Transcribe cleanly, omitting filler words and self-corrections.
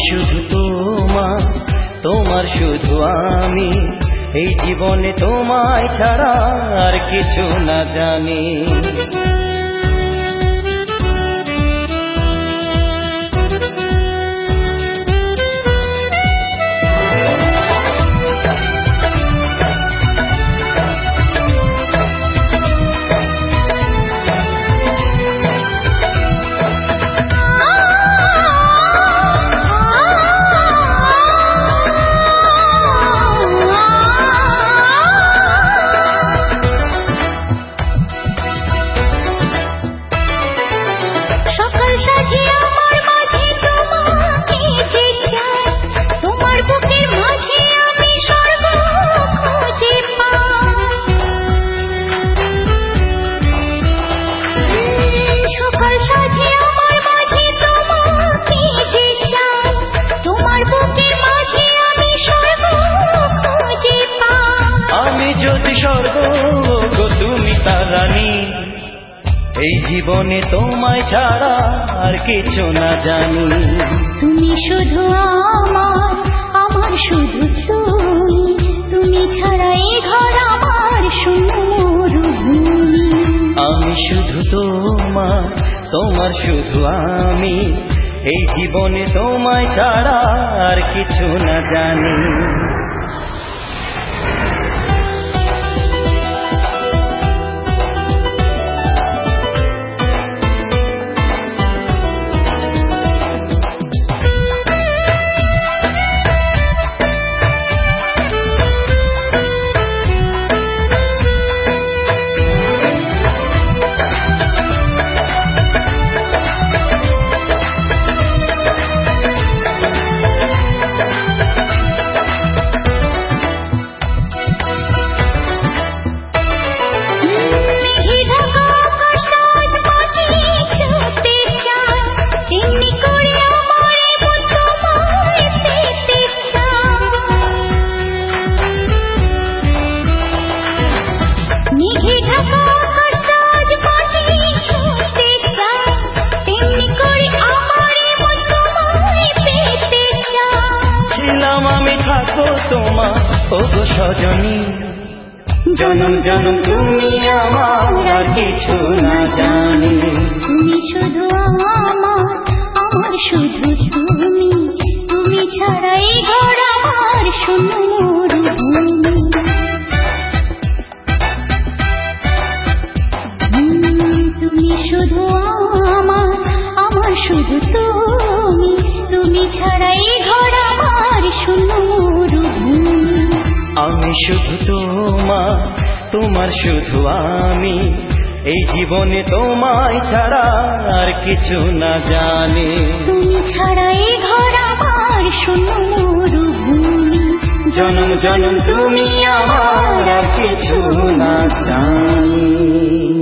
শুধু তোমার, তোমার শুধু আমি, এই জীবনে তোমায় ছাড়া আর কিছু না জানি। তুমি তারানি, এই জীবনে তোমায় ছাড়া আর কিছু না জানি। তুমি শুধু আমার, আমার শুধু তুমি, তুমি ছাড়া এই ঘর আমার শূন্য মরুভূমি। আমি শুধু তোমার, তোমার শুধু আমি, এই জীবনে তোমায় ছাড়া আর কিছু না জানি। তোমার ওগো সজনী, জনম জনম তুমি আমার আর কিছু না জানি। তুমি শুধু আমার, আমার শুধু তুমি, তুমি ছাড়া এই ঘর আমার শূন্য মরুভূমি। তুমি শুধু আমার, আমার শুধু তুমি, তুমি ছাড়া এই ঘর আমার শূন্য মরুভূমি। আমি শুধু তোমার, তোমার শুধু আমি, এই জীবনে তোমায় ছাড়া আর কিছু না জানি। তুমি ছাড়া এই ঘর আমার শূন্য মরুভূমি। জনম জনম তুমি আমার আর কিছু না জানি।